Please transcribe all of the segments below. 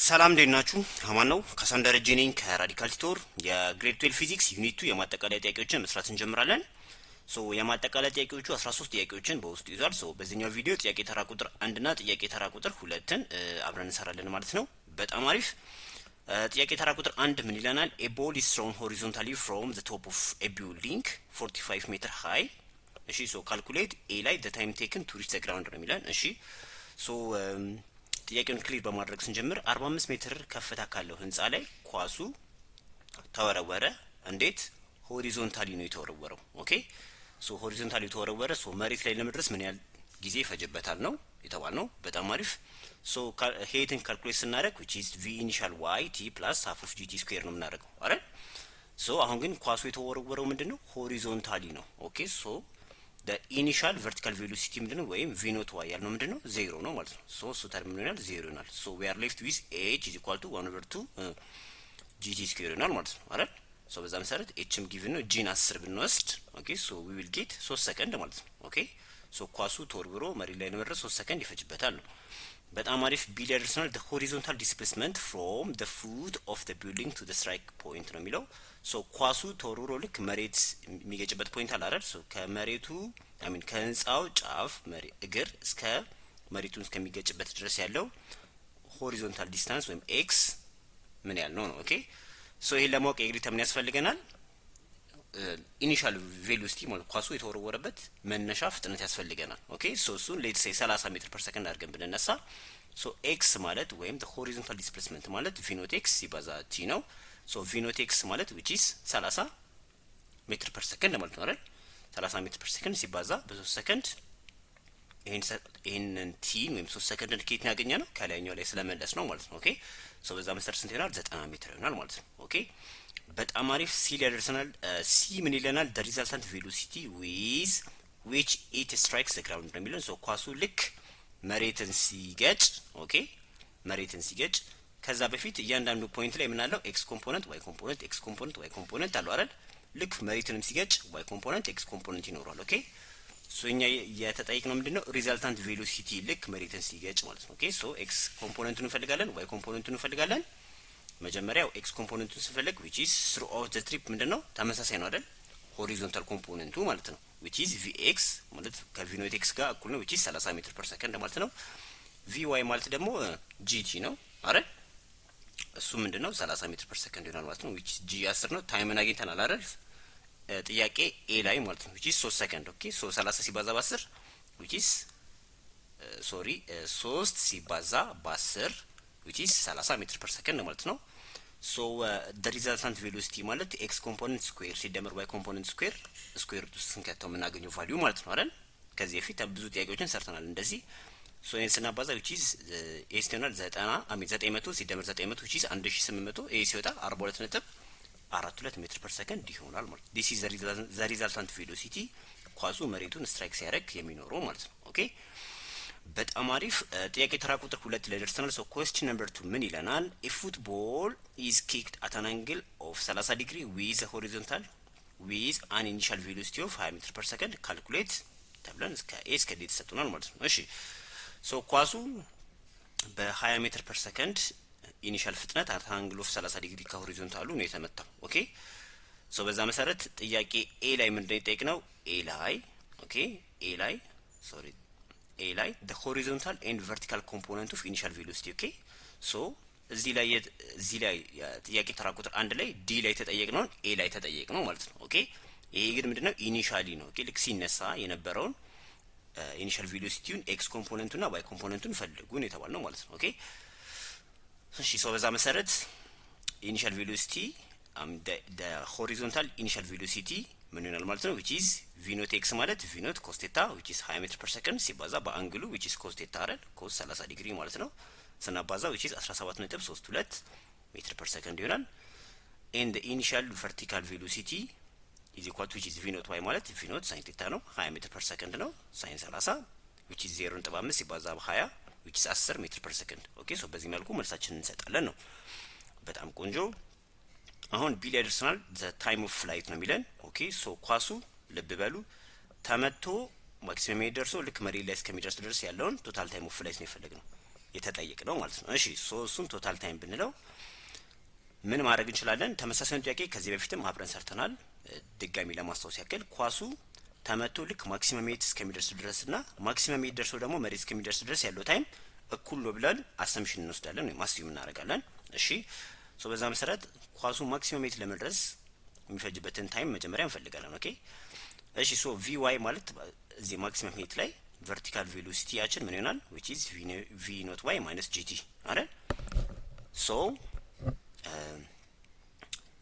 ሰላም እንደናችሁ አማን ነው ከሳንደረጀ ነኝ ከራዲካል ቲቶር የግሬድ 12 ፊዚክስ ዩኒት 2 የማጠቃለያ ጥያቄዎችን መስራት እንጀምራለን። የማጠቃለያ ጥያቄዎቹ 13 ጥያቄዎችን በውስጡ ይዟል። በዚህኛው ቪዲዮ ጥያቄ ተራ ቁጥር 1 እና ጥያቄ ተራ ቁጥር 2ን አብረን እንሰራለን ማለት ነው። በጣም አሪፍ። ጥያቄ ተራ ቁጥር 1 ምን ይለናል? a ball is thrown horizontally from the top of a building 45 meter high። እሺ calculate a ላይ the time taken to reach the ground ነው የሚለን። እሺ ጥያቄውን ክሊር በማድረግ ስንጀምር 45 ሜትር ከፍታ ካለው ህንጻ ላይ ኳሱ ተወረወረ። እንዴት? ሆሪዞንታሊ ነው የተወረወረው። ኦኬ ሆሪዞንታሊ ተወረወረ። መሬት ላይ ለመድረስ ምን ያህል ጊዜ ፈጀበታል ነው የተባልነው። በጣም አሪፍ። ሄይትን ካልኩሌት ስናደርግ which is v initial y t plus half of gt square ነው የምናደርገው አይደል? አሁን ግን ኳሱ የተወረወረው ምንድነው? ሆሪዞንታሊ ነው። ኦኬ the initial vertical velocity ምንድነው? ወይም v naught y ያልነው ምንድነው? 0 ነው ማለት ነው። እሱ ተርሚናል ይሆናል 0 ይሆናል። we are left with h is equal to 1/2 gt square ይሆናል ማለት ነው አይደል? በዛ መሰረት hም ጊቭን ነው g 10 ብንወስድ ኦኬ we will get 3 ሰከንድ ማለት ነው። ኦኬ ኳሱ ተወርውሮ መሬት ላይ ለመድረስ 3 ሰከንድ ይፈጅበታል ነው። በጣም አሪፍ። ቢል ያደርሰናል the horizontal displacement from the foot of the building to the strike point ነው የሚለው። ኳሱ ተወርውሮ ልክ መሬት የሚገጭበት ፖይንት አለ አይደል? ከመሬቱ ከህንጻው ጫፍ እግር እስከ መሬቱን እስከሚገጭበት ድረስ ያለው ሆሪዞንታል ዲስታንስ ወይም ኤክስ ምን ያህል ነው ነው። ኦኬ ይሄን ለማወቅ የግሪታ ምን ያስፈልገናል? ኢኒሻል ቬሎሲቲ ማለት ኳሱ የተወረወረበት መነሻ ፍጥነት ያስፈልገናል። ኦኬ እሱን ሌትስ ሴይ 30 ሜትር ፐር ሰከንድ አድርገን ብንነሳ ኤክስ ማለት ወይም the horizontal displacement ማለት v naught x ሲባዛ t ነው። v naught x ማለት which is 30 ሜትር ፐር ሰከንድ ማለት ነው አይደል? 30 ሜትር ፐር ሰከንድ ሲባዛ በ3 ሰከንድ ይሄንን t ወይም 3 ሰከንድ ከየት ያገኘ ነው? ከላይኛው ላይ ስለመለስ ነው ማለት ነው። ኦኬ በዛ መሰረት ስንት ይሆናል? 90 ሜትር ይሆናል ማለት ነው። ኦኬ በጣም አሪፍ። ሲ ያደርሰናል። ሲ ምን ይለናል? the resultant velocity with which it strikes the ground ነው የሚለን። ኳሱ ልክ መሬትን ሲገጭ ኦኬ መሬትን ሲገጭ ከዛ በፊት እያንዳንዱ ፖይንት ላይ ምን አለው? ኤክስ ኮምፖነንት ዋይ ኮምፖነንት ኤክስ ኮምፖነንት ዋይ ኮምፖነንት አለው አይደል? ልክ መሬትንም ሲገጭ ዋይ ኮምፖነንት ኤክስ ኮምፖነንት ይኖራል። ኦኬ እኛ የተጠየቅነው ምንድነው? ሪዛልታንት ቬሎሲቲ ልክ መሬትን ሲገጭ ማለት ነው። ኦኬ ኤክስ ኮምፖነንቱን እንፈልጋለን፣ ዋይ ኮምፖነንቱን እንፈልጋለን። መጀመሪያው ኤክስ ኮምፖነንቱን ስንፈልግ which is throughout the trip ምንድነው? ተመሳሳይ ነው አይደል? ሆሪዞንታል ኮምፖነንቱ ማለት ነው which is vx ማለት ከv naught x ጋር እኩል ነው which is 30 ሜትር ፐር ሰከንድ ማለት ነው። vy ማለት ደግሞ gt ነው አይደል? እሱ ምንድነው? 30 ሜትር ፐር ሰከንድ ይሆናል ማለት ነው which g 10 ነው። ታይምን አግኝተናል አይደል? ጥያቄ ኤ ላይ ማለት ነው which is 3 ሰከንድ። ኦኬ 30 ሲባዛ በ10 which is 3 ሲባዛ በ10 which is 30 ሜትር ፐር ሰከንድ ማለት ነው። the resultant velocity ማለት x component square ሲደመር y component square ሩት ውስጥ ስንከተው የምናገኘው ቫልዩ ማለት ነው አይደል? ከዚህ በፊት ብዙ ጥያቄዎችን ሰርተናል እንደዚህ። ይሄን ስናባዛ which is a ሲሆናል 900 ሲደመር 900 which is 1800 a ሲወጣ 42.42 ሜትር ፐር ሰከንድ ይሆናል ማለት ነው። this is the resultant velocity ኳሱ መሬቱን ስትራይክ ሲያደርግ የሚኖረው ማለት ነው። ኦኬ በጣም አሪፍ። ጥያቄ ተራ ቁጥር 2 ላይ ደርሰናል። question number 2 ምን ይለናል? a football is kicked at an angle of 30 degree with a horizontal with an initial velocity of 20 meter per second calculate ተብለን እስከ a እስከ d ተሰጥቶናል ማለት ነው። እሺ ኳሱ በ20 ሜትር ፐር ሰከንድ ኢኒሻል ፍጥነት at an angle of 30 ዲግሪ ከሆሪዞንታሉ ነው የተመታው። ኦኬ በዛ መሰረት ጥያቄ a ላይ ምንድነው የጠየቅነው? a ላይ the horizontal and vertical component of initial velocity ኦኬ እዚህ ላይ ጥያቄ ተራ ቁጥር 1 ላይ d ላይ ተጠየቅነው a ላይ ተጠየቅነው ማለት ነው። ኦኬ ይሄ ግን ምንድነው? ኢኒሻሊ ነው። ኦኬ ልክ ሲነሳ የነበረውን ኢኒሻል ቬሎሲቲውን ኤክስ ኮምፖነንቱና ዋይ ኮምፖነንቱን ፈልጉን የተባልነው ማለት ነው። ኦኬ እሺ በዛ መሰረት ኢኒሻል ቬሎሲቲ the horizontal initial velocity ምን ይሆናል ማለት ነው? which is v naught x ማለት v naught cos theta which is 20 ሜትር ፐር ሰከንድ ሲባዛ በአንግሉ which is cos theta አይደል? cos 30 ዲግሪ ማለት ነው ስናባዛ which is 17.32 ሜትር ፐር ሰከንድ ይሆናል። and the initial vertical velocity is equal to which is v naught y ማለት v naught sin theta ነው 20 ሜትር ፐር ሰከንድ ነው sin 30 which is 0.5 ሲባዛ በ20 which is 10 ሜትር ፐር ሰከንድ። ኦኬ በዚህ መልኩ መልሳችንን እንሰጣለን ነው። በጣም ቆንጆ። አሁን ቢል ያደርሰናል the time of flight ነው የሚለን። ኦኬ ኳሱ ልብ በሉ ተመቶ ማክሲመም ይደርሰው ልክ መሬት ላይ እስከሚደርስ ድረስ ያለውን ቶታል ታይም ኦፍ ፍላይት ነው የፈለግነው። የተጠየቅነው ማለት ነው። እሺ እሱን ቶታል ታይም ብንለው ምን ማድረግ እንችላለን? ተመሳሳይ ጥያቄ ከዚህ በፊትም አብረን ሰርተናል። ድጋሚ ለማስታወስ ያክል ኳሱ ተመቶ ልክ ማክሲመም ሄት እስከሚደርስ ድረስና ማክሲመም ሄት ደርሶ ደግሞ መሬት እስከሚደርስ ድረስ ያለው ታይም እኩል ነው ብለን አሰምሽን እንወስዳለን ወይም አስዩም እናደርጋለን። እሺ በዛ መሰረት ኳሱ ማክሲመም ሄት ለመድረስ የሚፈጅበትን ታይም መጀመሪያ እንፈልጋለን። ኦኬ እሺ ቪ ዋይ ማለት እዚህ ማክሲመም ሄት ላይ ቨርቲካል ቬሎሲቲያችን ምን ይሆናል? which is v ኖት y minus gt አይደል?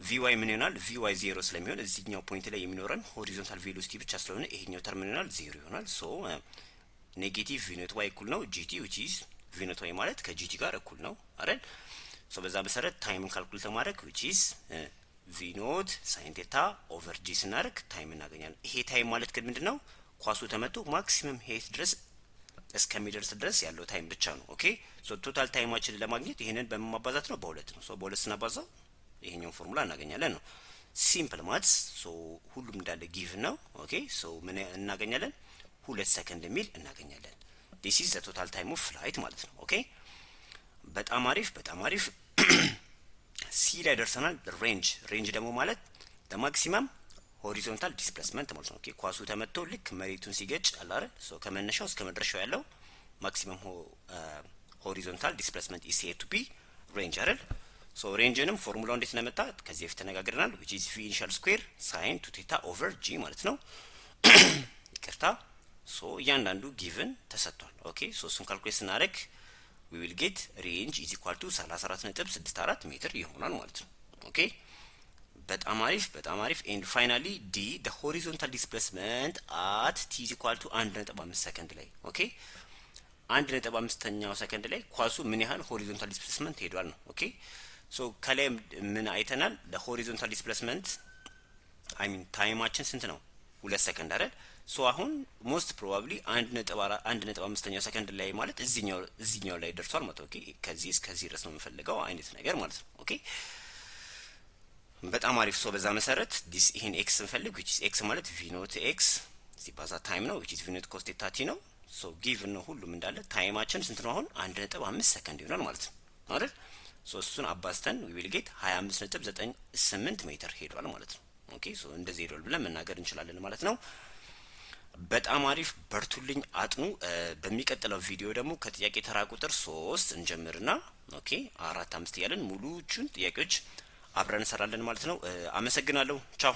ቪ ዋይ ምን ይሆናል? ቪ ዋይ 0 ስለሚሆን እዚህኛው ፖይንት ላይ የሚኖረን ሆሪዞንታል ቬሎሲቲ ብቻ ስለሆነ ይሄኛው ተርም ምን ይሆናል? 0 ይሆናል። ኔጌቲቭ ቪ ኖት ዋይ እኩል ነው ጂቲ which is ቪ ኖት ዋይ ማለት ከጂቲ ጋር እኩል ነው አይደል? በዛ መሰረት ታይምን ካልኩሌት ለማድረግ which is ቪ ኖት ሳይን ቴታ ኦቨር ጂ ስናደርግ ታይም እናገኛለን። ይሄ ታይም ማለት ግን ምንድነው? ኳሱ ተመቶ ማክሲመም ሄት ድረስ እስከሚደርስ ድረስ ያለው ታይም ብቻ ነው። ኦኬ ቶታል ታይማችንን ለማግኘት ይሄንን በማባዛት ነው በሁለት ነው። በሁለት ስናባዛው ይሄኛው ፎርሙላ እናገኛለን ነው። ሲምፕል ማትስ ሁሉም እንዳለ ጊቭ ነው። ኦኬ ምን እናገኛለን? 2 ሰከንድ የሚል እናገኛለን። this is the total time of flight ማለት ነው። ኦኬ በጣም አሪፍ በጣም አሪፍ። ሲ ላይ ደርሰናል። ሬንጅ ደግሞ ማለት ለማክሲመም ሆሪዞንታል ዲስፕሌስመንት ማለት ነው። ኦኬ ኳሱ ተመቶ ልክ መሬቱን ሲገጭ አለ አይደል? ከመነሻው እስከ መድረሻው ያለው ማክሲመም ሆሪዞንታል ዲስፕሌስመንት is said to be range አይደል? ሬንጅንም ፎርሙላው እንዴት እንደመጣ ከዚህ በፊት ተነጋግረናል። which is v initial square sin 2 theta over g ማለት ነው። ይቅርታ እያንዳንዱ ጊቭን ተሰጥቷል። ኦኬ እሱን ካልኩሌት ስናደርግ we will get range is equal to 34.64 ሜትር ይሆናል ማለት ነው። ኦኬ በጣም አሪፍ በጣም አሪፍ። and finally d the horizontal displacement at t is equal to 1.5 ሰከንድ ላይ ኦኬ 1.5ኛው ሰከንድ ላይ ኳሱ ምን ያህል ሆሪዞንታል ዲስፕሌስመንት ሄዷል ነው። ኦኬ ከላይ ምን አይተናል? ለሆሪዞንታል ዲስፕሌስመንት አይ ሚን ታይማችን ስንት ነው? 2 ሰከንድ አይደል? አሁን ሞስት ፕሮባብሊ 1.5ኛው ሰከንድ ላይ ማለት እዚህኛው ላይ ደርሷል ማለት ኦኬ ከዚህ እስከዚህ ድረስ ነው የምፈልገው አይነት ነገር ማለት ነው። ኦኬ በጣም አሪፍ። በዛ መሰረት ይሄን ኤክስ እንፈልግ which is x ማለት v ኖት x ሲባዛ ታይም ነው which is v ኖት cos theta t ነው። ጊቭን ነው ሁሉም እንዳለ ታይማችን ስንት ነው? አሁን 1.5 ሰከንድ ይሆናል ማለት ነው አይደል? እሱን አባዝተን we will get 25.98 ሜትር ሄዷል ማለት ነው። ኦኬ እንደዚህ ሄዷል ብለን መናገር እንችላለን ማለት ነው። በጣም አሪፍ በርቱልኝ፣ አጥኑ። በሚቀጥለው ቪዲዮ ደግሞ ከጥያቄ ተራ ቁጥር 3 እንጀምርና ኦኬ 4 5 እያለን ሙሉቹን ጥያቄዎች አብረን እንሰራለን ማለት ነው። አመሰግናለሁ። ቻው